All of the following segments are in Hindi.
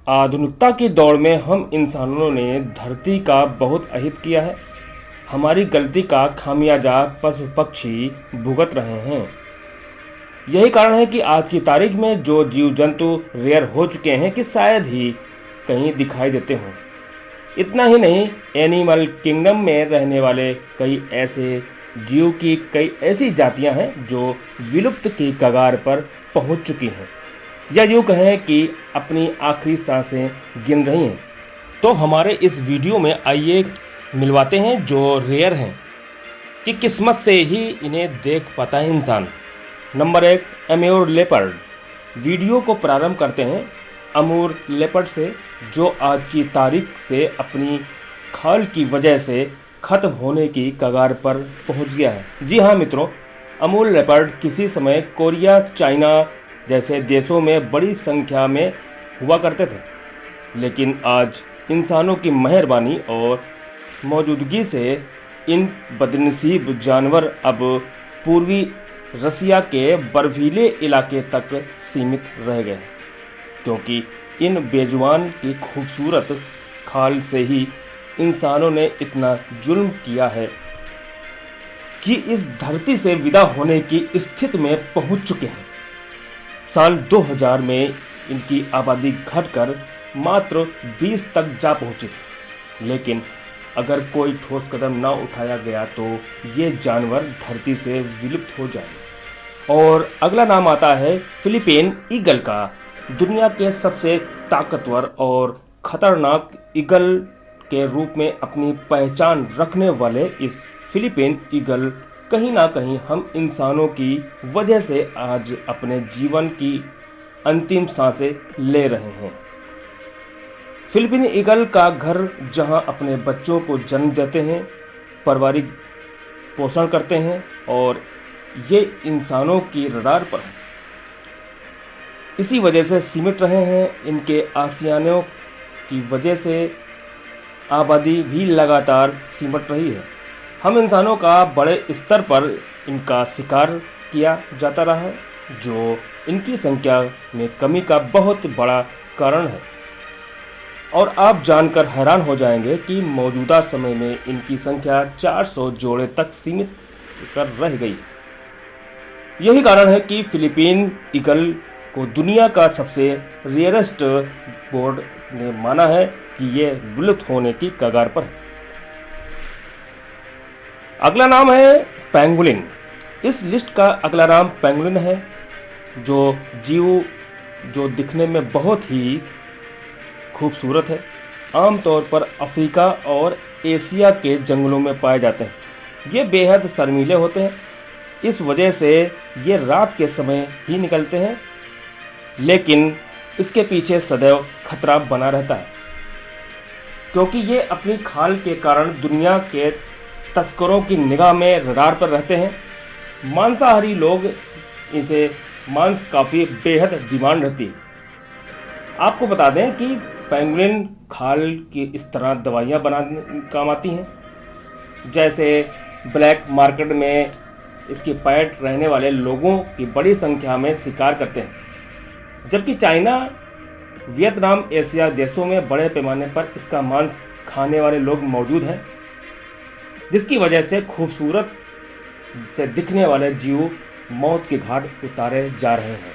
आधुनिकता की दौड़ में हम इंसानों ने धरती का बहुत अहित किया है। हमारी गलती का खामियाजा पशु पक्षी भुगत रहे हैं। यही कारण है कि आज की तारीख में जो जीव जंतु रेयर हो चुके हैं कि शायद ही कहीं दिखाई देते हों। इतना ही नहीं, एनिमल किंगडम में रहने वाले कई ऐसे जीव की कई ऐसी जातियां हैं जो विलुप्त की कगार पर पहुंच चुकी हैं, या यूँ कहें कि अपनी आखिरी सांसें गिन रही हैं। तो हमारे इस वीडियो में आइए मिलवाते हैं जो रेयर हैं कि किस्मत से ही इन्हें देख पाता है इंसान। Number 1, अम्यूर leopard. वीडियो को प्रारंभ करते हैं अमूर लेपर्ड से, जो आज की तारीख से अपनी खाल की वजह से ख़त्म होने की कगार पर पहुंच गया है। जी हाँ मित्रों, अमूर लेपर्ड किसी समय कोरिया, चाइना जैसे देशों में बड़ी संख्या में हुआ करते थे, लेकिन आज इंसानों की मेहरबानी और मौजूदगी से इन बदनसीब जानवर अब पूर्वी रसिया के बर्फीले इलाके तक सीमित रह गए, क्योंकि इन बेजुबान की खूबसूरत खाल से ही इंसानों ने इतना जुल्म किया है कि इस धरती से विदा होने की स्थिति में पहुंच चुके हैं। साल 2000 में इनकी आबादी घटकर मात्र 20 तक जा पहुंची थी, लेकिन अगर कोई ठोस कदम न उठाया गया तो ये जानवर धरती से विलुप्त हो जाएंगे। और अगला नाम आता है फिलीपीन ईगल का। दुनिया के सबसे ताकतवर और खतरनाक ईगल के रूप में अपनी पहचान रखने वाले इस फिलीपीन ईगल कहीं ना कहीं हम इंसानों की वजह से आज अपने जीवन की अंतिम सांसें ले रहे हैं। फिलीपीन ईगल का घर, जहां अपने बच्चों को जन्म देते हैं, पारिवारिक पोषण करते हैं और ये इंसानों की रडार पर है, इसी वजह से सिमट रहे हैं। इनके आशियानों की वजह से आबादी भी लगातार सिमट रही है। हम इंसानों का बड़े स्तर पर इनका शिकार किया जाता रहा है, जो इनकी संख्या में कमी का बहुत बड़ा कारण है। और आप जानकर हैरान हो जाएंगे कि मौजूदा समय में इनकी संख्या 400 जोड़े तक सीमित कर रह गई। यही कारण है कि फिलीपीन ईगल को दुनिया का सबसे रेयरेस्ट बोर्ड ने माना है कि ये विलुप्त होने की कगार पर है। अगला नाम है पेंगुलिन। इस लिस्ट का अगला नाम पेंगुलिन है, जो जीव जो दिखने में बहुत ही खूबसूरत है। आमतौर पर अफ्रीका और एशिया के जंगलों में पाए जाते हैं। ये बेहद शर्मीले होते हैं, इस वजह से ये रात के समय ही निकलते हैं, लेकिन इसके पीछे सदैव खतरा बना रहता है, क्योंकि ये अपनी खाल के कारण दुनिया के तस्करों की निगाह में रडार पर रहते हैं। मांसाहारी लोग इसे मांस काफ़ी बेहद डिमांड रहती है। आपको बता दें कि पेंगुलिन खाल की इस तरह दवाइयाँ बनाने काम आती हैं, जैसे ब्लैक मार्केट में इसकी पैट रहने वाले लोगों की बड़ी संख्या में शिकार करते हैं, जबकि चाइना, वियतनाम, एशिया देशों में बड़े पैमाने पर इसका मांस खाने वाले लोग मौजूद हैं, जिसकी वजह से खूबसूरत से दिखने वाले जीव मौत के घाट उतारे जा रहे हैं।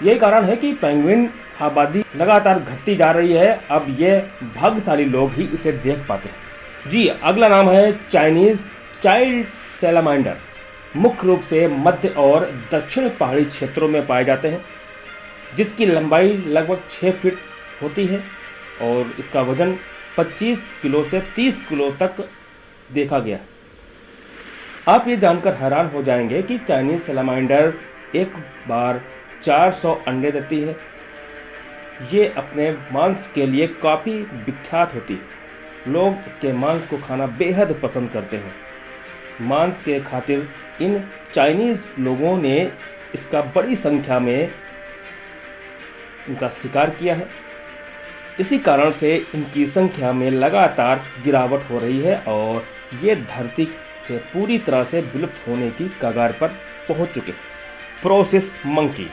यही कारण है कि पेंगुइन आबादी लगातार घटती जा रही है। अब ये भाग्यशाली लोग ही इसे देख पाते हैं। जी, अगला नाम है चाइनीज चाइल्ड सैलामांडर। मुख्य रूप से मध्य और दक्षिण पहाड़ी क्षेत्रों में पाए जाते हैं, जिसकी लंबाई लगभग 6 फीट होती है और इसका वजन 25 किलो से 30 किलो तक देखा गया। आप ये जानकर हैरान हो जाएंगे कि चाइनीज सैलामांडर एक बार 400 अंडे देती है। ये अपने मांस के लिए काफ़ी विख्यात होती है। लोग इसके मांस को खाना बेहद पसंद करते हैं। मांस के खातिर इन चाइनीज़ लोगों ने इसका बड़ी संख्या में इनका शिकार किया है। इसी कारण से इनकी संख्या में लगातार गिरावट हो रही है और ये धरती से पूरी तरह से विलुप्त होने की कगार पर पहुंच चुके हैं। Process monkey.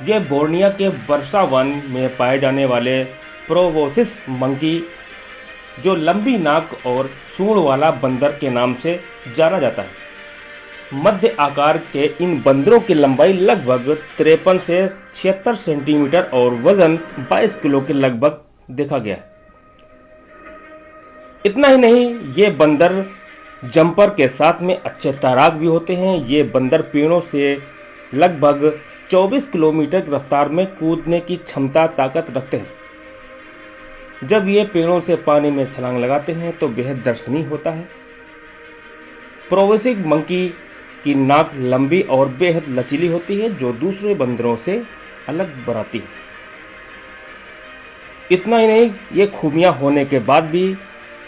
ये बोर्निया के वर्षा वन में पाए जाने वाले प्रोबोसिस मंकी, जो लंबी नाक और सूंड वाला बंदर के नाम से जाना जाता है। मध्य आकार के इन बंदरों की लंबाई लगभग 53 से 76 सेंटीमीटर और वजन 22 किलो के लगभग देखा गया है। इतना ही नहीं, ये बंदर जंपर के साथ में अच्छे तैराक भी होते हैं। ये बंदर पेड़ों से लगभग 24 किलोमीटर की रफ्तार में कूदने की क्षमता ताकत रखते हैं। जब ये पेड़ों से पानी में छलांग लगाते हैं तो बेहद दर्शनीय होता है। प्रोबोसिस मंकी की नाक लंबी और बेहद लचीली होती है, जो दूसरे बंदरों से अलग बनाती है। इतना ही नहीं, ये खूबियां होने के बाद भी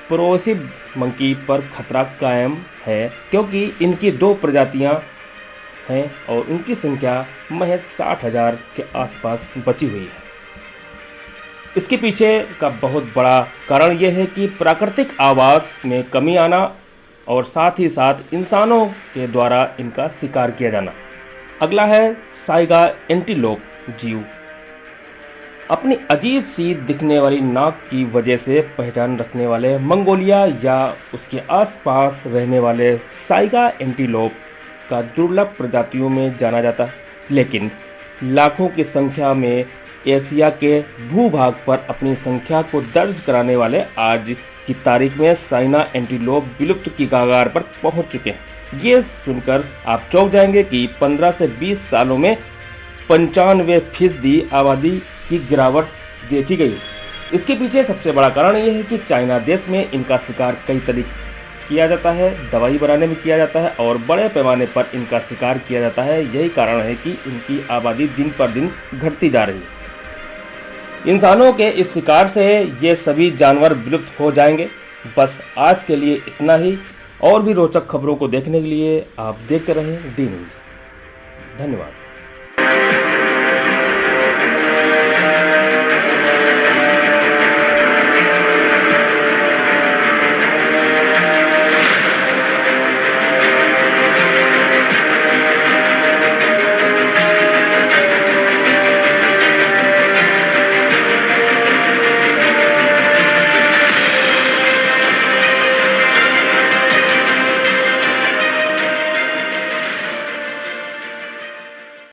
प्रोबोसिस मंकी पर खतरा कायम है, क्योंकि इनकी 2 प्रजातियां हैं और उनकी संख्या महज 60,000 के आसपास बची हुई है। इसके पीछे का बहुत बड़ा कारण यह है कि प्राकृतिक आवास में कमी आना और साथ ही साथ इंसानों के द्वारा इनका शिकार किया जाना। अगला है साइगा एंटीलोप जीव। अपनी अजीब सी दिखने वाली नाक की वजह से पहचान रखने वाले मंगोलिया या उसके आसपास रहने वाले साइगा एंटीलोप का दुर्लभ प्रजातियों में जाना जाता है, लेकिन लाखों की संख्या में एशिया के भूभाग पर अपनी संख्या को दर्ज कराने वाले आज की तारीख में साइना एंटीलोप विलुप्त की कगार पर पहुंच चुके हैं। ये सुनकर आप चौंक जाएंगे कि 15 से 20 सालों में 95% आबादी की गिरावट देखी गई। इसके पीछे सबसे बड़ा कारण यह है कि चाइना देश में इनका शिकार कई तरीके किया जाता है, दवाई बनाने में किया जाता है और बड़े पैमाने पर इनका शिकार किया जाता है। यही कारण है कि इनकी आबादी दिन पर दिन घटती जा रही है। इंसानों के इस शिकार से ये सभी जानवर विलुप्त हो जाएंगे। बस आज के लिए इतना ही। और भी रोचक खबरों को देखने के लिए आप देखते रहें डी न्यूज़। धन्यवाद।